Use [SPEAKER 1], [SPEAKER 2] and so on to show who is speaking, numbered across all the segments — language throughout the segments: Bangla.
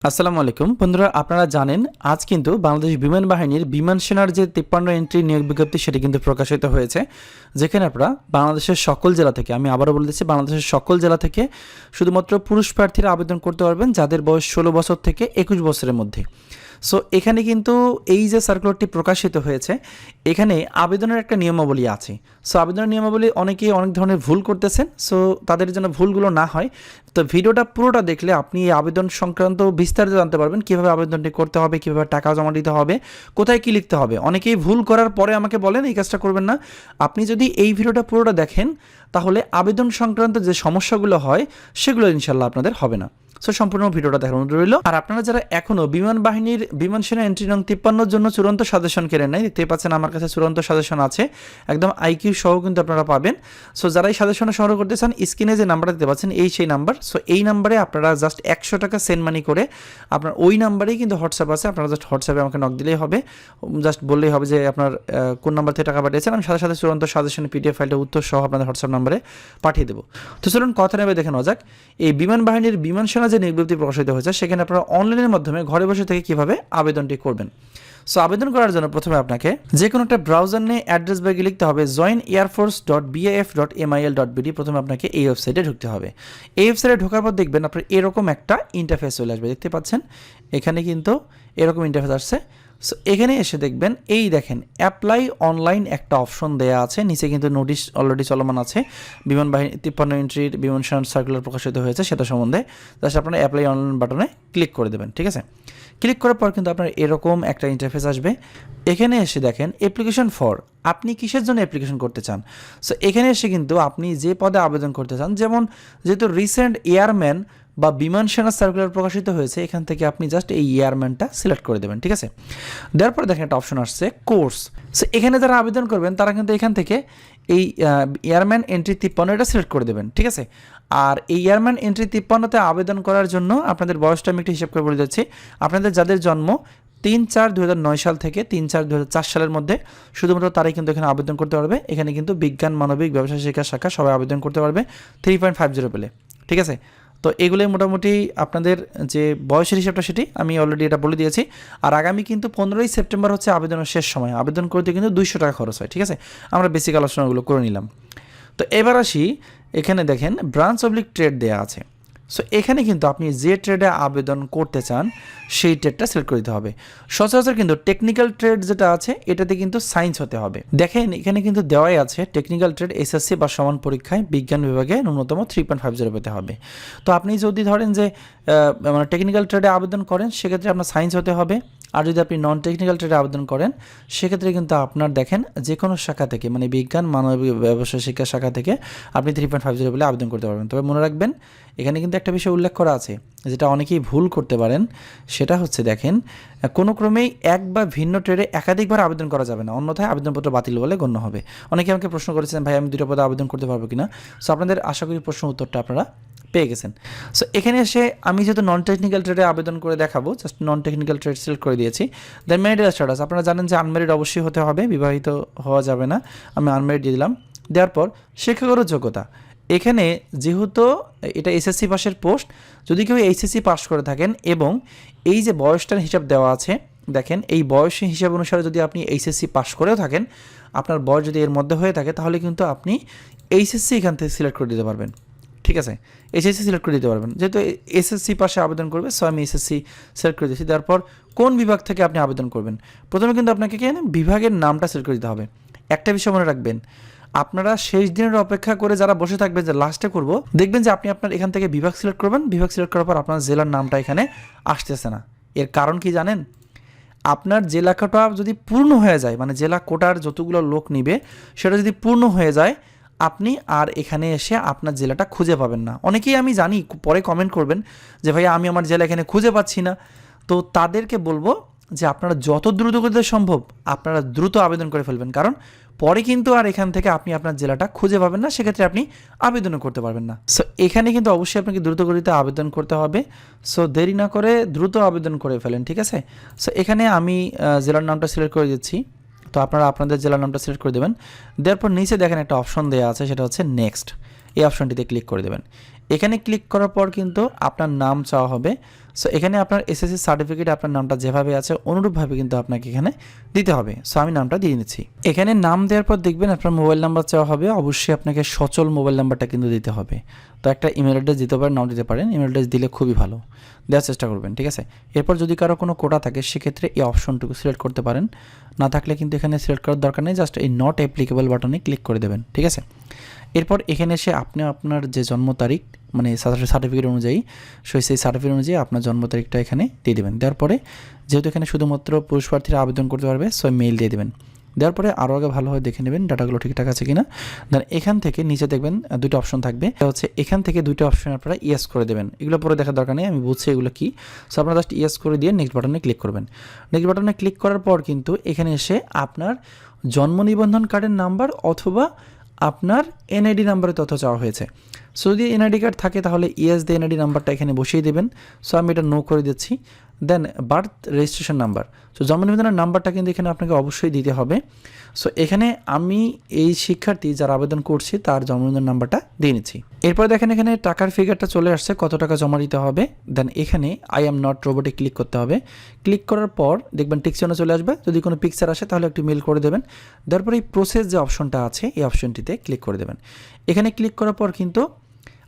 [SPEAKER 1] আসসালামু আলাইকুম বন্ধুরা, আপনারা জানেন আজ কিন্তু বাংলাদেশ বিমান বাহিনীর বিমান সেনার যে 53 এন্ট্রি নিয়োগ বিজ্ঞপ্তি সেটি কিন্তু প্রকাশিত হয়েছে, যেখানে আপনারা বাংলাদেশের সকল জেলা থেকে, আমি আবারও বলে দিচ্ছি, বাংলাদেশের সকল জেলা থেকে শুধুমাত্র পুরুষ প্রার্থীরা আবেদন করতে পারবেন যাদের বয়স 16 বছর থেকে 21 বছরের মধ্যে। সো এখানে কিন্তু এই যে সার্কুলারটি প্রকাশিত হয়েছে, এখানে আবেদনের একটা নিয়মাবলী আছে। সো আবেদনের নিয়মাবলী অনেকেই অনেক ধরনের ভুল করতেছেন, সো তাদের জন্য ভুলগুলো না হয়, তো ভিডিওটা পুরোটা দেখলে আপনি এই আবেদন সংক্রান্ত বিস্তারিত জানতে পারবেন, কীভাবে আবেদনটি করতে হবে, কীভাবে টাকা জমা দিতে হবে, কোথায় কী লিখতে হবে। অনেকেই ভুল করার পরে আমাকে বলেন এই কাজটা করবেন না। আপনি যদি এই ভিডিওটা পুরোটা দেখেন তাহলে আবেদন সংক্রান্ত যে সমস্যাগুলো হয় সেগুলো ইনশাল্লাহ আপনাদের হবে না। সো সম্পূর্ণ ভিডিওটা দেখার অনুরোধ রইল। আর আপনারা যারা এখনও বিমান বাহিনীর বিমান সেনা এন্ট্রি নং 53 জন্য চূড়ান্ত সাজেশন কেনেন নাই, দেখতে পাচ্ছেন আমার কাছে চূড়ান্ত সাজেশন আছে, একদম আইকিউ সহ কিন্তু আপনারা পাবেন। সো যারা এই সাজেশনে সংগ্রহ করতে চান, স্ক্রিনে যে নাম্বারটা দিতে পাচ্ছেন এই সেই নাম্বার। সো এই নাম্বারে আপনারা জাস্ট 100 টাকা সেন্ড মানি করে আপনার ওই নাম্বারেই কিন্তু হোয়াটসঅ্যাপ আছে, আপনারা জাস্ট হোয়াটসঅ্যাপে আমাকে নক দিলেই হবে, জাস্ট বললেই হবে যে আপনার কোন নাম্বার থেকে টাকা পাঠিয়েছেন, আমি সাথে সাথে চূড়ান্ত সাজেশন পিডিএফ ফাইলটা উত্তর সহ আপনাদের হোয়াটসঅ্যাপ নাম্বারে পাঠিয়ে দেবো। তো চলুন কথা নেবে দেখে নেওয়া যাক এই বিমান বাহিনীর বিমান সেনা যে বিজ্ঞপ্তি প্রকাশিত হয়েছে সেখানে আপনারা অনলাইনের মাধ্যমে ঘরে বসে থেকে কিভাবে আবেদনটি করবেন। সো আবেদন করার জন্য প্রথমে আপনাকে যে কোনো একটা ব্রাউজার নিয়ে অ্যাড্রেস বারে লিখতে হবে joinairforce.baf.mil.bd। প্রথমে আপনাকে এই ওয়েবসাইটে ঢুকতে হবে। এই ওয়েবসাইটে ঢোকার পর দেখবেন আপনার এরকম একটা ইন্টারফেস চলে আসবে, দেখতে পাচ্ছেন এখানে কিন্তু এরকম ইন্টারফেস আসছে। সো এখানে এসে দেখবেন এই দেখেন অ্যাপ্লাই অনলাইন একটা অপশন দেওয়া আছে, নিচে কিন্তু নোটিশ অলরেডি চলমান আছে, বিমান বাহিনী 53 এন্ট্রির বিমান সেনা সার্কুলার প্রকাশিত হয়েছে সেটা সম্বন্ধে। জাস্ট আপনারা অ্যাপ্লাই অনলাইন বাটনে ক্লিক করে দেবেন, ঠিক আছে। ক্লিক করার পর কিন্তু আপনার এরকম একটা ইন্টারফেস আসবে। এখানে এসে দেখেন অ্যাপ্লিকেশন ফর, আপনি কিসের জন্য অ্যাপ্লিকেশন করতে চান। সো এখানে এসে কিন্তু আপনি যে পদে আবেদন করতে চান, যেমন যেহেতু রিসেন্ট এয়ারম্যান বা বিমান সেনা সার্কুলার প্রকাশিত হয়েছে, এখান থেকে আপনি জাস্ট এই এয়ারম্যানটা সিলেক্ট করে দেবেন, ঠিক আছে। দেওয়ার পরে দেখেন একটা অপশন আসছে কোর্স। সো এখানে যারা আবেদন করবেন তারা কিন্তু এখান থেকে এই এয়ারম্যান এন্ট্রি 53 এটা সিলেক্ট করে দেবেন, ঠিক আছে। আর এই এয়ারম্যান এন্ট্রি 53তে আবেদন করার জন্য আপনাদের বয়সটা আমি একটু হিসাব করে বলে যাচ্ছি। আপনাদের যাদের জন্ম 3-4-2009 সাল থেকে 3-4-2004 সালের মধ্যে শুধুমাত্র তারাই কিন্তু এখানে আবেদন করতে পারবে। এখানে কিন্তু বিজ্ঞান, মানবিক, ব্যবসা শিক্ষা শাখা সবাই আবেদন করতে পারবে 3.50 পেলে, ঠিক আছে। তো এগুলোই মোটামুটি আপনাদের যে বয়সের হিসাবটা সেটি আমি অলরেডি এটা বলে দিয়েছি। আর আগামী কিন্তু 15ই সেপ্টেম্বর হচ্ছে আবেদনের শেষ সময়, আবেদন করতে কিন্তু 200 টাকা খরচ হয়, ঠিক আছে। আমরা বেসিক আলোচনাগুলো করে নিলাম। তো এবার আসি, এখানে দেখেন ব্রাঞ্চ অবলিক ট্রেড দেওয়া আছে। সো এখানে কিন্তু আপনি যে ট্রেডে আবেদন করতে চান সেই ট্রেডটা সিলেক্ট করে দিতে হবে। সচরাচর কিন্তু টেকনিক্যাল ট্রেড যেটা আছে এটাতে কিন্তু সায়েন্স হতে হবে। দেখেন এখানে কিন্তু দেওয়াই আছে টেকনিক্যাল ট্রেড এসএসসি বা সমান পরীক্ষায় বিজ্ঞান বিভাগে ন্যূনতম 3.50 পেতে হবে। তো আপনি যদি ধরেন যে মানে টেকনিক্যাল ট্রেডে আবেদন করেন সেক্ষেত্রে আপনার সায়েন্স হতে হবে। আর যদি আপনি নন টেকনিক্যাল ট্রেডে আবেদন করেন সেক্ষেত্রে কিন্তু আপনার দেখেন যে কোনো শাখা থেকে, মানে বিজ্ঞান, মানবিক, ব্যবসা শিক্ষা শাখা থেকে আপনি 3.50 বলে আবেদন করতে পারবেন। তবে মনে রাখবেন এখানে কিন্তু একটা বিষয় উল্লেখ করা আছে যেটা অনেকেই ভুল করতে পারেন, সেটা হচ্ছে দেখেন কোনো ক্রমেই এক বা ভিন্ন ট্রেডে একাধিকবার আবেদন করা যাবে না, অন্যথায় আবেদনপত্র বাতিল বলে গণ্য হবে। অনেকে আমাকে প্রশ্ন করেছেন ভাই আমি 2টা পদে আবেদন করতে পারবো কিনা। সো আপনাদের আশা করি প্রশ্ন উত্তরটা আপনারা পেয়ে গেছেন। সো এখানে এসে আমি যেহেতু নন টেকনিক্যাল ট্রেডে আবেদন করে দেখাবো, just non technical trade select করে দিয়েছি। দেন ম্যারিড স্ট্যাটাস, আপনারা জানেন যে আনম্যারিড অবশ্যই হতে হবে, বিবাহিত হওয়া যাবে না, আমি আনম্যারিড দিয়ে দিলাম। দেওয়ার পর শিক্ষাগত যোগ্যতা, এখানে যেহেতু এটা এসএসসি পাসের পোস্ট, যদি কেউ এইচএসসি পাস করে থাকেন এবং এই যে বয়সটার হিসাব দেওয়া আছে, দেখেন এই বয়সের হিসাব অনুসারে যদি আপনি এইচএসসি পাস করেও থাকেন, আপনার বয়স যদি এর মধ্যে হয়ে থাকে তাহলে কিন্তু আপনি এইচএসসি এখান থেকে সিলেক্ট করে দিতে পারবেন, ঠিক আছে। এসএসসি সিলেক্ট করে দিতে পারবেন, যেহেতু এসএসসি পাশে আবেদন করবে সো আমি এসএসসি সিলেক্ট করে দিয়েছি। তারপর কোন বিভাগ থেকে আপনি আবেদন করবেন, প্রথমে কিন্তু আপনাকে কি বিভাগের নামটা সিলেক্ট করে দিতে হবে। একটা বিষয় মনে রাখবেন, আপনারা শেষ দিনের অপেক্ষা করে যারা বসে থাকবেন যে লাস্টে করব, দেখবেন যে আপনি আপনার এখান থেকে বিভাগ সিলেক্ট করবেন, বিভাগ সিলেক্ট করার পর আপনার জেলার নামটা এখানে আসতেছে না। এর কারণ কি জানেন, আপনার জেলা কোটা যদি পূর্ণ হয়ে যায়, মানে জেলা কোটার যতগুলো লোক নিবে সেটা যদি পূর্ণ হয়ে যায়, আপনি আর এখানে এসে আপনার জেলাটা খুঁজে পাবেন না। অনেকেই আমি জানি পরে কমেন্ট করবেন যে ভাইয়া আমি আমার জেলা এখানে খুঁজে পাচ্ছি না। তো তাদেরকে বলবো যে আপনারা যত দ্রুত করতে সম্ভব আপনারা দ্রুত আবেদন করে ফেলবেন, কারণ পরে কিন্তু আর এখান থেকে আপনি আপনার জেলাটা খুঁজে পাবেন না, সেক্ষেত্রে আপনি আবেদনও করতে পারবেন না। সো এখানে কিন্তু অবশ্যই আপনাকে দ্রুত গতিতে আবেদন করতে হবে। সো দেরি না করে দ্রুত আবেদন করে ফেলেন, ঠিক আছে। সো এখানে আমি জেলার নামটা সিলেক্ট করে দিচ্ছি, তো আপনারা আপনাদের জেলার নামটা সিলেক্ট করে দেবেন। দেওয়ার পর নিচে দেখেন একটা অপশন দেওয়া আছে, সেটা হচ্ছে নেক্সট, এই অপশনটিতে ক্লিক করে দেবেন। এখানে ক্লিক করার পর কিন্তু আপনার নাম চাওয়া হবে। সো এখানে আপনার এসএসসি সার্টিফিকেট আপনার নামটা যেভাবে আছে অনুরূপভাবে কিন্তু আপনাকে এখানে দিতে হবে। সো আমি নামটা দিয়ে নিচ্ছি। এখানে নাম দেওয়ার পর দেখবেন আপনার মোবাইল নাম্বার চাওয়া হবে, অবশ্যই আপনাকে সচল মোবাইল নাম্বারটা কিন্তু দিতে হবে। তো একটা ইমেল অ্যাড্রেস দিতে পারেন, নাও দিতে পারেন, ইমেল অ্যাড্রেস দিলে খুবই ভালো, দেওয়ার চেষ্টা করবেন, ঠিক আছে। এরপর যদি কারো কোনো কোটা থাকে সেক্ষেত্রে এই অপশনটুকু সিলেক্ট করতে পারেন, না থাকলে কিন্তু এখানে সিলেক্ট করার দরকার নেই, জাস্ট এই নট অ্যাপ্লিকেবল বাটনে ক্লিক করে দেবেন, ঠিক আছে। এরপর এখানে এসে আপনি আপনার যে জন্ম তারিখ মানে সার্টিফিকেট অনুযায়ী সেই সার্টিফিকেট অনুযায়ী আপনার জন্ম তারিখটা এখানে দিয়ে দেবেন। দেওয়ার পরে যেহেতু এখানে শুধুমাত্র পুরুষ প্রার্থীরা আবেদন করতে পারবে, সো মেইল দিয়ে দেবেন। দেওয়ার পরে আরও আগে ভালোভাবে দেখে নেবেন ডাটাগুলো ঠিকঠাক আছে কিনা। দেন এখান থেকে নিচে দেখবেন দুটো অপশন থাকবে, হচ্ছে এখান থেকে দুটো অপশন আপনারা ইয়েস করে দেবেন। এগুলো পরে দেখার দরকার নেই, আমি বুঝছি এগুলো কি। সো আপনারা জাস্ট ইয়েস করে দিয়ে নেক্সট বাটনে ক্লিক করবেন। নেক্সট বাটনে ক্লিক করার পর কিন্তু এখানে এসে আপনার জন্ম নিবন্ধন কার্ডের নাম্বার অথবা আপনার এনআইডি নাম্বারের তথ্য চাওয়া হয়েছে। সো যদি এনআইডি কার্ড থাকে তাহলে ইয়েস দিয়ে এনআইডি নাম্বারটা এখানে বসিয়ে দেবেন। সো আমি এটা নো করে দিচ্ছি। দেন বার্থ রেজিস্ট্রেশন নাম্বার, সো জন্ম নিবন্ধনের নাম্বারটা কিন্তু এখানে আপনাকে অবশ্যই দিতে হবে। সো এখানে আমি এই শিক্ষার্থী যারা আবেদন করছি তার জন্ম নিবন্ধন নাম্বারটা দিয়ে নিচ্ছি। এরপর দেখেন এখানে টাকার ফিগারটা চলে আসছে, কত টাকা জমা দিতে হবে। দেন এখানে আই এম নট রোবটে ক্লিক করতে হবে। ক্লিক করার পর দেখবেন টিকচিহ্ন চলে আসবে, যদি কোনো পিকচার আসে তাহলে একটু মেল করে দেবেন। তারপরে এই প্রসেস যে অপশনটা আছে এই অপশনটিতে ক্লিক করে দেবেন। এখানে ক্লিক করার পর কিন্তু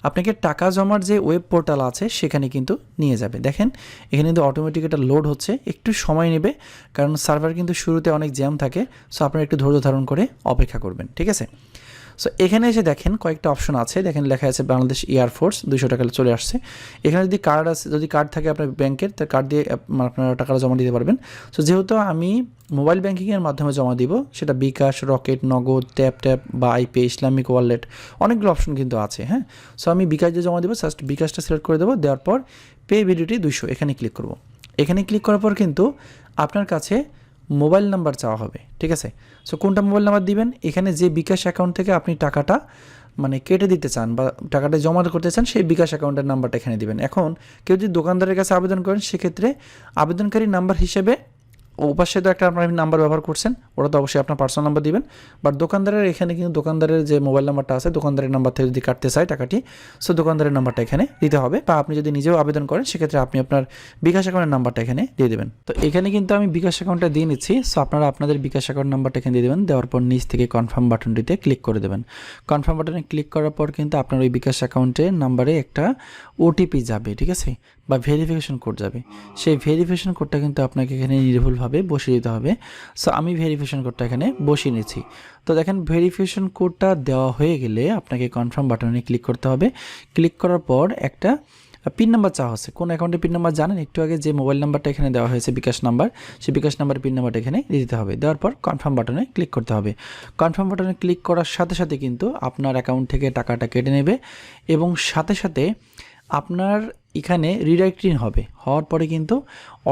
[SPEAKER 1] আপনাকে টাকা জমার যে ওয়েব পোর্টাল আছে সেখানে কিন্তু নিয়ে যাবে। দেখেন এখানে কিন্তু অটোমেটিক এটা লোড হচ্ছে, একটু সময় নেবে কারণ সার্ভার কিন্তু শুরুতে অনেক জ্যাম থাকে। সো আপনারা একটু ধৈর্য ধারণ করে অপেক্ষা করবেন, ঠিক আছে। সো এখানে এসে দেখেন কয়েকটা অপশন আছে, দেখেন লেখা আছে বাংলাদেশ এয়ারফোর্স 200 টাকা চলে আসছে। এখানে যদি কার্ড আছে, যদি কার্ড থাকে আপনার ব্যাংকের, তার কার্ড দিয়ে আপনারা টাকাটা জমা দিতে পারবেন। সো যেহেতু আমি মোবাইল ব্যাঙ্কিংয়ের মাধ্যমে জমা দিব, সেটা বিকাশ, রকেট, নগদ, ট্যাপ বা আইপে, ইসলামিক ওয়ালেট, অনেকগুলো অপশন কিন্তু আছে, হ্যাঁ। সো আমি বিকাশ দিয়ে জমা দেবো, জাস্ট বিকাশটা সিলেক্ট করে দেবো। দেওয়ার পর পে ভ্যালিডিটি 200 এখানে ক্লিক করব। এখানে ক্লিক করার পর কিন্তু আপনার কাছে মোবাইল নাম্বার চাওয়া হবে, ঠিক আছে। সো কোনটা মোবাইল নাম্বার দিবেন, এখানে যে বিকাশ অ্যাকাউন্ট থেকে আপনি টাকাটা মানে কেটে দিতে চান বা টাকাটা জমা করতে চান সেই বিকাশ অ্যাকাউন্টের নাম্বারটা এখানে দিবেন। এখন কেউ যদি দোকানদারের কাছে আবেদন করেন সেক্ষেত্রে আবেদনকারী নাম্বার হিসেবে ওপাশে তো একটা আপনার নাম্বার ব্যবহার করছেন, ওটা তো অবশ্যই আপনার পার্সোনাল নাম্বার দিবেন। বাট দোকানদারের এখানে কিন্তু দোকানদারের যে মোবাইল নাম্বারটা আছে, দোকানদারের নাম্বার থেকে যদি কাটতে চায় টাকাটি, সো দোকানদারের নাম্বারটা এখানে দিতে হবে। বা আপনি যদি নিজেও আবেদন করেন সেক্ষেত্রে আপনি আপনার বিকাশ অ্যাকাউন্টের নাম্বারটা এখানে দিয়ে দেবেন। তো এখানে কিন্তু আমি বিকাশ অ্যাকাউন্টটা দিয়ে নিচ্ছি। সো আপনারা আপনাদের বিকাশ অ্যাকাউন্ট নাম্বারটা এখানে দিয়ে দেবেন। দেওয়ার পর নিচ থেকে কনফার্ম বাটনটিতে ক্লিক করে দেবেন। কনফার্ম বাটনে ক্লিক করার পর কিন্তু আপনার ওই বিকাশ অ্যাকাউন্টের নাম্বারে একটা ওটিপি যাবে, ঠিক আছে, বা ভেরিফিকেশন কোড যাবে। সেই ভেরিফিকেশন কোডটা কিন্তু আপনাকে এখানে নির্ভুলভাবে বসিয়ে দিতে হবে। সো আমি ভেরিফিকেশন কোডটা এখানে বসিয়ে নিচ্ছি। তো দেখেন ভেরিফিকেশন কোডটা দেওয়া হয়ে গেলে আপনাকে কনফার্ম বাটনে ক্লিক করতে হবে। ক্লিক করার পর একটা পিন নাম্বার চাওয়া হচ্ছে। কোন অ্যাকাউন্টের পিন নাম্বার জানেন, একটু আগে যে মোবাইল নাম্বারটা এখানে দেওয়া হয়েছে বিকাশ নাম্বার, সেই বিকাশ নাম্বারের পিন নাম্বারটা এখানে দিতে হবে। দেওয়ার পর কনফার্ম বাটনে ক্লিক করতে হবে। কনফার্ম বাটনে ক্লিক করার সাথে সাথে কিন্তু আপনার অ্যাকাউন্ট থেকে টাকাটা কেটে নেবে এবং সাথে সাথে আপনার এখানে রিডাইরেক্টিং হবে। হওয়ার পরে কিন্তু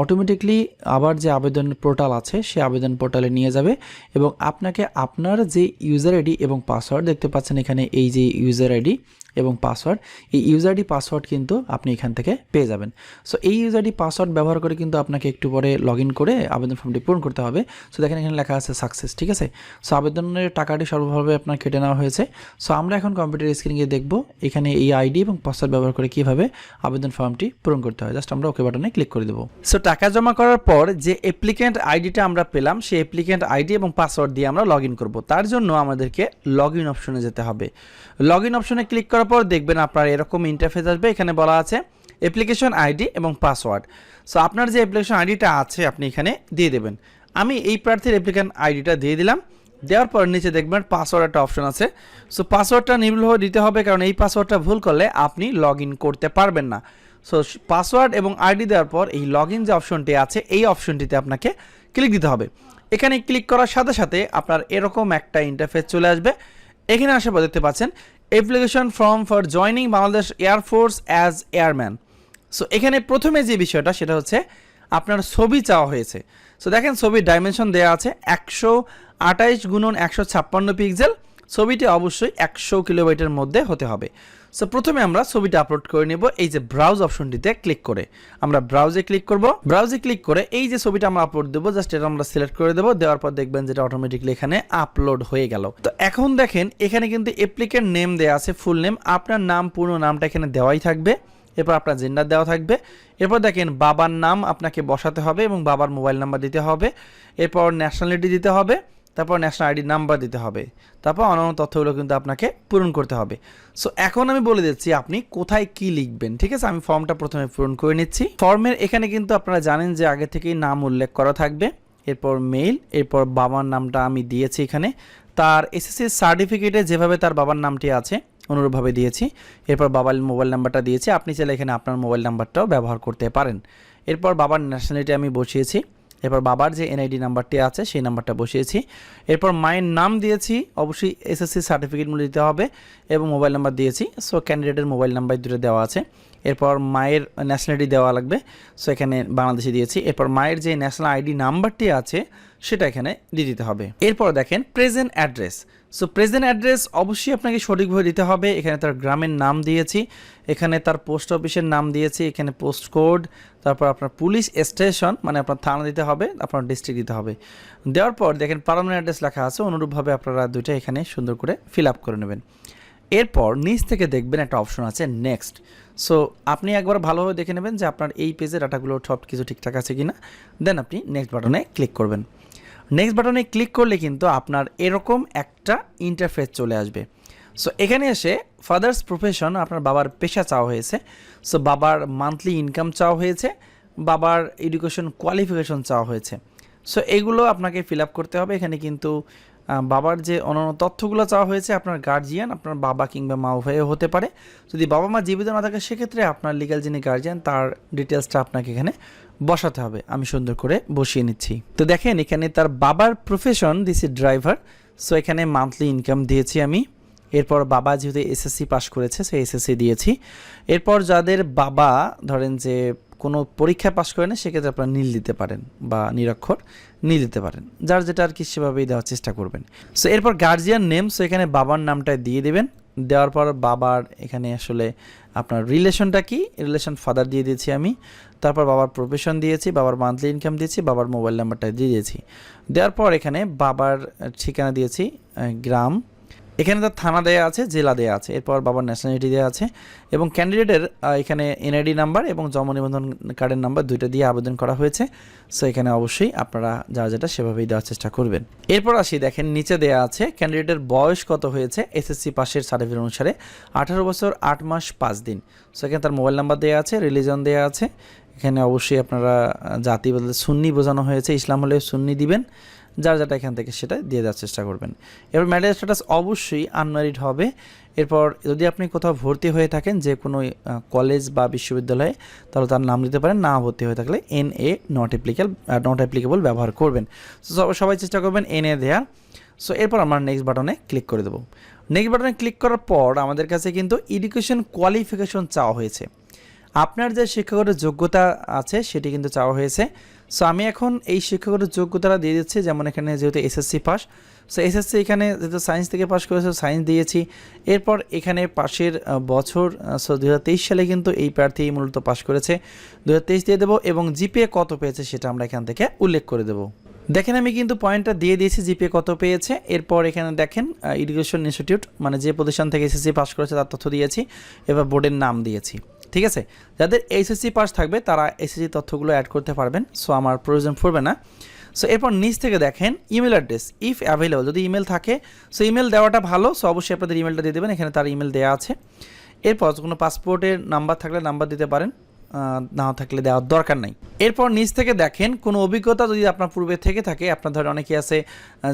[SPEAKER 1] অটোমেটিকলি আবার যে আবেদন পোর্টাল আছে সেই আবেদন পোর্টালে নিয়ে যাবে এবং আপনাকে আপনার যে ইউজার আইডি এবং পাসওয়ার্ড দেখতে পাচ্ছেন এখানে, এই যে ইউজার আইডি এবং পাসওয়ার্ড, এই ইউজার আইডি পাসওয়ার্ড কিন্তু আপনি এখান থেকে পেয়ে যাবেন। সো এই ইউজার আইডি পাসওয়ার্ড ব্যবহার করে কিন্তু আপনাকে একটু পরে লগ ইন করে আবেদন ফর্মটি পূরণ করতে হবে। সো দেখেন এখানে লেখা আছে সাকসেস, ঠিক আছে। সো আবেদনের টাকাটি সর্বভাবে আপনার কেটে নেওয়া হয়েছে। সো আমরা এখন কম্পিউটার স্ক্রিনে দেখব এখানে এই আইডি এবং পাসওয়ার্ড ব্যবহার করে কীভাবে আবেদন ফর্মটি পূরণ করতে হয়। জাস্ট আমরা ওকে বাটনে ক্লিক করে দেবো। সো টাকা জমা করার পর যে অ্যাপ্লিক্যান্ট আইডিটা আমরা পেলাম সেই অ্যাপ্লিক্যান্ট আইডি এবং পাসওয়ার্ড দিয়ে আমরা লগ ইন করবো। তার জন্য আমাদেরকে লগ ইন অপশনে যেতে হবে। লগ ইন অপশনে ক্লিক করার পর দেখবেন আপনার এরকম ইন্টারফেস আসবে। এখানে বলা আছে অ্যাপ্লিকেশন আইডি এবং পাসওয়ার্ড। সো আপনার যে অ্যাপ্লিকেশন আইডিটা আছে আপনি এখানে দিয়ে দেবেন। আমি এই প্রার্থীর অ্যাপ্লিক্যান্ট আইডিটা দিয়ে দিলাম। দেওয়ার পর নিচে দেখবেন পাসওয়ার্ড একটা অপশন আছে। সো পাসওয়ার্ডটা নির্ভুলভাবে দিতে হবে, কারণ এই পাসওয়ার্ডটা ভুল করলে আপনি লগ ইন করতে পারবেন না। সো পাসওয়ার্ড এবং আইডি দেওয়ার পর এই লগ ইন যে অপশনটি আছে এই অপশনটিতে আপনাকে ক্লিক দিতে হবে। এখানে ক্লিক করার সাথে সাথে আপনার এরকম একটা ইন্টারফেস চলে আসবে। এখানে আসার পর দেখতে পাচ্ছেন application form for joining Bangladesh air force as airman. So এখানে প্রথমে যে বিষয়টা সেটা হচ্ছে আপনার ছবি চাওয়া হয়েছে। সো দেখেন ছবির ডাইমেনশন দেওয়া আছে 128 × 156 পিক্সেল। ছবিটি অবশ্যই 100 কিলোবাইটের মধ্যে হতে হবে। সো প্রথমে আমরা ছবিটা আপলোড করে নেব এই যে ব্রাউজ অপশনটিতে ক্লিক করে। আমরা ব্রাউজে ক্লিক করব, ব্রাউজে ক্লিক করে এই যে ছবিটা আমরা আপলোড দেবো জাস্ট এটা আমরা সিলেক্ট করে দেবো, দেওয়ার পর দেখবেন যেটা অটোমেটিকলি এখানে আপলোড হয়ে গেল। তো এখন দেখেন এখানে কিন্তু অ্যাপ্লিকেন্ট নেম দেওয়া আছে, ফুল নেম, আপনার নাম পুরো নামটা এখানে দেওয়াই থাকবে, এরপর আপনার জেন্ডার দেওয়া থাকবে, এরপর দেখেন বাবার নাম আপনাকে বসাতে হবে এবং বাবার মোবাইল নাম্বার দিতে হবে, এরপর ন্যাশনালিটি দিতে হবে, তারপর ন্যাশনাল আইডি নাম্বার দিতে হবে, তারপর অন্যান্য তথ্যগুলো কিন্তু আপনাকে পূরণ করতে হবে। সো এখন আমি বলে দিচ্ছি আপনি কোথায় কি লিখবেন, ঠিক আছে। আমি ফর্মটা প্রথমে পূরণ করে নিচ্ছি। ফর্মের এখানে কিন্তু আপনারা জানেন যে আগে থেকেই নাম উল্লেখ করা থাকবে, এরপর মেইল, এরপর বাবার নামটা আমি দিয়েছি এখানে, তার এসএসসি সার্টিফিকেটে যেভাবে তার বাবার নামটি আছে অনুরূপভাবে দিয়েছি, এরপর বাবার মোবাইল নাম্বারটা দিয়েছি, আপনি চাইলে এখানে আপনার মোবাইল নাম্বারটাও ব্যবহার করতে পারেন। এরপর বাবার ন্যাশনালিটি আমি বসিয়েছি, এরপর বাবার যে এনআইডি নাম্বারটি আছে সেই নাম্বারটা বসিয়েছি, এরপর মায়ের নাম দিয়েছি, অবশ্যই এসএসসি সার্টিফিকেটগুলো দিতে হবে এবং মোবাইল নাম্বার দিয়েছি। সো ক্যান্ডিডেটের মোবাইল নাম্বার দুটো দেওয়া আছে, এরপর মায়ের ন্যাশনালিটি দেওয়া লাগবে, সো এখানে বাংলাদেশি দিয়েছি, এরপর মায়ের যে ন্যাশনাল আইডি নাম্বারটি আছে সেটা এখানে দিয়ে দিতে হবে। এরপর দেখেন present address. So present address অবশ্যই আপনাকে সঠিকভাবে দিতে হবে। এখানে তার গ্রামের নাম দিয়েছি, এখানে তার পোস্ট অফিসের নাম দিয়েছি, এখানে পোস্ট কোড, তারপর আপনার পুলিশ স্টেশন মানে আপনার থানা দিতে হবে, আপনার ডিস্ট্রিক্ট দিতে হবে। দেওয়ার পর দেখেন পারমানেন্ট অ্যাড্রেস লেখা আছে, অনুরূপভাবে আপনারা দুইটা এখানে সুন্দর করে ফিল আপ করে নেবেন। এরপর নিচ থেকে দেখবেন একটা অপশন আছে নেক্সট। সো আপনি একবার ভালোভাবে দেখে নেবেন যে আপনার এই পেজে ডাটাগুলো সব কিছু ঠিকঠাক আছে কিনা, দেন আপনি নেক্সট বাটনে ক্লিক করবেন। নেক্সট বাটনে ক্লিক করলে কিন্তু আপনার এরকম একটা ইন্টারফেস চলে আসবে। সো এখানে এসে ফাদার্স প্রফেশন, আপনার বাবার পেশা চাওয়া হয়েছে, সো বাবার মান্থলি ইনকাম চাওয়া হয়েছে, বাবার এডুকেশন কোয়ালিফিকেশন চাওয়া হয়েছে। সো এগুলো আপনাকে ফিল আপ করতে হবে। এখানে কিন্তু বাবার যে অন্যান্য তথ্যগুলো চাওয়া হয়েছে, আপনার গার্জিয়ান আপনার বাবা কিংবা মা উভয়ও হতে পারে। যদি বাবা মা জীবিত না থাকে সেক্ষেত্রে আপনার লিগ্যাল যিনি গার্জিয়ান তার ডিটেলসটা আপনাকে এখানে বসাতে হবে। আমি সুন্দর করে বসিয়ে নিচ্ছি। তো দেখেন এখানে তার বাবার প্রফেশন দিছি ড্রাইভার, সো এখানে মান্থলি ইনকাম দিয়েছি আমি। এরপর বাবা যেহেতু এসএসসি পাস করেছে সেই এসএসসি দিয়েছি। এরপর যাদের বাবা ধরেন যে কোনো পরীক্ষা পাস করে না সেক্ষেত্রে আপনারা নীল দিতে পারেন বা নিরক্ষর নীল দিতে পারেন, যার যেটা আর কি সেভাবেই দেওয়ার চেষ্টা করবেন। সো এরপর গার্জিয়ান নেম, সো এখানে বাবার নামটা দিয়ে দেবেন। দেওয়ার পর বাবার এখানে আসলে আপনার রিলেশনটা কি, রিলেশন ফাদার দিয়ে দিয়েছি আমি। তারপর বাবার প্রফেশন দিয়েছি, বাবার মান্থলি ইনকাম দিয়েছি, বাবার মোবাইল নাম্বারটা দিয়ে দিয়েছি। দেওয়ার পর এখানে বাবার ঠিকানা দিয়েছি গ্রাম, এখানে তার থানা দেওয়া আছে, জেলা দেওয়া আছে, এরপর বাবার ন্যাশনালিটি দেওয়া আছে এবং ক্যান্ডিডেটের এখানে এনআইডি নাম্বার এবং জন্ম নিবন্ধন কার্ডের নাম্বার দুইটা দিয়ে আবেদন করা হয়েছে। সো এখানে অবশ্যই আপনারা যা যেটা সেভাবেই দেওয়ার চেষ্টা করবেন। এরপর আসি দেখেন নিচে দেওয়া আছে ক্যান্ডিডেটের বয়স কত হয়েছে এসএসসি পাশের সার্টিফিকেট অনুসারে 18 বছর 8 মাস 5 দিন। সো এখানে তার মোবাইল নাম্বার দেওয়া আছে, রিলিজন দেওয়া আছে, এখানে অবশ্যই আপনারা জাতি বলতে সুন্নি বোঝানো হয়েছে, ইসলাম হলে সুন্নি দিবেন, যার যেটা এখান থেকে সেটা দিয়ে দেওয়ার চেষ্টা করবেন। এরপর ম্যারিড স্ট্যাটাস অবশ্যই আনম্যারিড হবে। এরপর যদি আপনি কোথাও ভর্তি হয়ে থাকেন যে কোনো কলেজ বা বিশ্ববিদ্যালয়ে তাহলে তার নাম দিতে পারেন, না ভর্তি হয়ে থাকলে NA নট অ্যাপ্লিকেবল ব্যবহার করবেন। সো সবাই চেষ্টা করবেন NA দেওয়ার। সো এরপর আমরা নেক্সট বাটনে ক্লিক করে দেবো। নেক্সট বাটনে ক্লিক করার পর আমাদের কাছে কিন্তু এডুকেশন কোয়ালিফিকেশন চাওয়া হয়েছে, আপনার যে শিক্ষাগত যোগ্যতা আছে সেটি কিন্তু চাওয়া হয়েছে। সো আমি এখন এই শিক্ষাগত যোগ্যতাটা দিয়ে দিচ্ছি, যেমন এখানে যেহেতু এসএসসি পাস, সো এসএসসি এখানে যেহেতু সায়েন্স থেকে পাস করেছে সায়েন্স দিয়েছি। এরপর এখানে পাশের বছর, সো 2023 সালে কিন্তু এই প্রার্থী মূলত পাস করেছে, 2023 দিয়ে দেবো এবং জিপিএ কত পেয়েছে সেটা আমরা এখান থেকে উল্লেখ করে দেবো। দেখেন আমি কিন্তু পয়েন্টটা দিয়ে দিয়েছি জিপিএ কত পেয়েছে। এরপর এখানে দেখেন এডুকেশন ইনস্টিটিউট মানে যে প্রতিষ্ঠান থেকে এসএসসি পাস করেছে তার তথ্য দিয়েছি, এবার বোর্ডের নাম দিয়েছি। ঠিক আছে, যাদের এইচএসসি পাস থাকবে তারা এসএসসি তথ্যগুলো অ্যাড করতে পারবেন, সো আমার প্রয়োজন পড়বে না। সো এরপর নিচ থেকে দেখেন ইমেল অ্যাড্রেস ইফ অ্যাভেলেবল, যদি ইমেল থাকে সো ইমেল দেওয়াটা ভালো, সো অবশ্যই আপনাদের ইমেলটা দিয়ে দেবেন, এখানে তার ইমেল দেওয়া আছে। এরপর কোনো পাসপোর্টের নাম্বার থাকলে নাম্বার দিতে পারেন, না থাকলে দেওয়ার দরকার নাই। এরপর নিচ থেকে দেখেন কোনো অভিজ্ঞতা যদি আপনার পূর্বে থেকে থাকে, আপনার ধরেন অনেকে আছে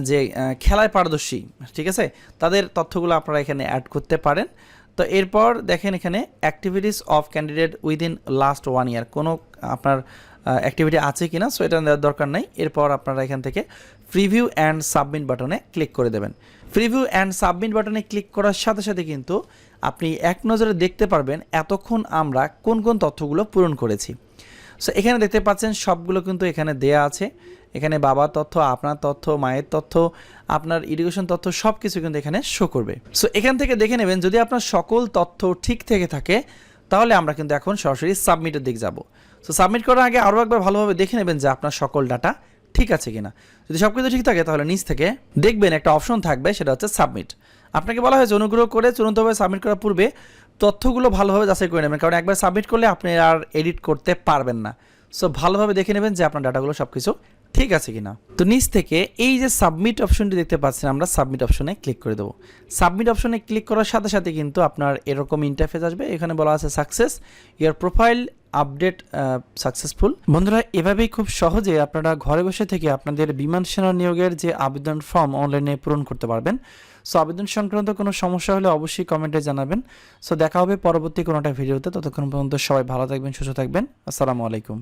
[SPEAKER 1] যে খেলায় পারদর্শী, ঠিক আছে, তাদের তথ্যগুলো আপনারা এখানে অ্যাড করতে পারেন। তো এরপর দেখেন এখানে activities of candidate within last 1 ইয়ার, কোনো আপনার অ্যাক্টিভিটি আছে কিনা, সো এটা দেওয়ার দরকার নাই। এরপর আপনারা এখান থেকে প্রিভিউ অ্যান্ড সাবমিট বাটনে ক্লিক করে দেবেন। প্রিভিউ অ্যান্ড সাবমিট বাটনে ক্লিক করার সাথে সাথে কিন্তু আপনি এক নজরে দেখতে পারবেন এতক্ষণ আমরা কোন কোন তথ্যগুলো পূরণ করেছি। সো এখানে দেখতে পাচ্ছেন সবগুলো কিন্তু এখানে দেয়া আছে এখানে বাবার তথ্য, আপনার তথ্য, মায়ের তথ্য, আপনার এডুকেশন তথ্য সব কিছু কিন্তু এখানে শো করবে। সো এখান থেকে দেখে নেবেন যদি আপনার সকল তথ্য ঠিক থেকে থাকে তাহলে আমরা কিন্তু এখন সরাসরি সাবমিটের দিকে যাব। সো সাবমিট করার আগে আরও একবার ভালোভাবে দেখে নেবেন যে আপনার সকল ডাটা ঠিক আছে কিনা। যদি সব কিছু ঠিক থাকে তাহলে নিচ থেকে দেখবেন একটা অপশন থাকবে, সেটা হচ্ছে সাবমিট। আপনাকে বলা হয়েছে অনুগ্রহ করে চূড়ান্তভাবে সাবমিট করার পূর্বে তথ্যগুলো ভালোভাবে যাচাই করে নেবেন, কারণ একবার সাবমিট করলে আপনি আর এডিট করতে পারবেন না। সো ভালোভাবে দেখে নেবেন যে আপনার ডাটাগুলো সব কিছু ঠিক আছে কিনা। তো নিচ থেকে এই যে সাবমিট অপশনটি দেখতে পাচ্ছেন, আমরা সাবমিট অপশনে ক্লিক করে দেবো। সাবমিট অপশনে ক্লিক করার সাথে সাথে কিন্তু আপনার এরকম ইন্টারফেস আসবে, এখানে বলা আছে সাকসেস, ইয়ার প্রোফাইল আপডেট সাকসেসফুল। বন্ধুরা, এভাবেই খুব সহজে আপনারা ঘরে বসে থেকে আপনাদের বিমান সেনা নিয়োগের যে আবেদন ফর্ম অনলাইনে পূরণ করতে পারবেন। সো আবেদন সংক্রান্ত কোনো সমস্যা হলে অবশ্যই কমেন্টে জানাবেন। সো দেখা হবে পরবর্তী কোনো একটা ভিডিওতে, ততক্ষণ পর্যন্ত সবাই ভালো থাকবেন, সুস্থ থাকবেন। আসসালামু আলাইকুম।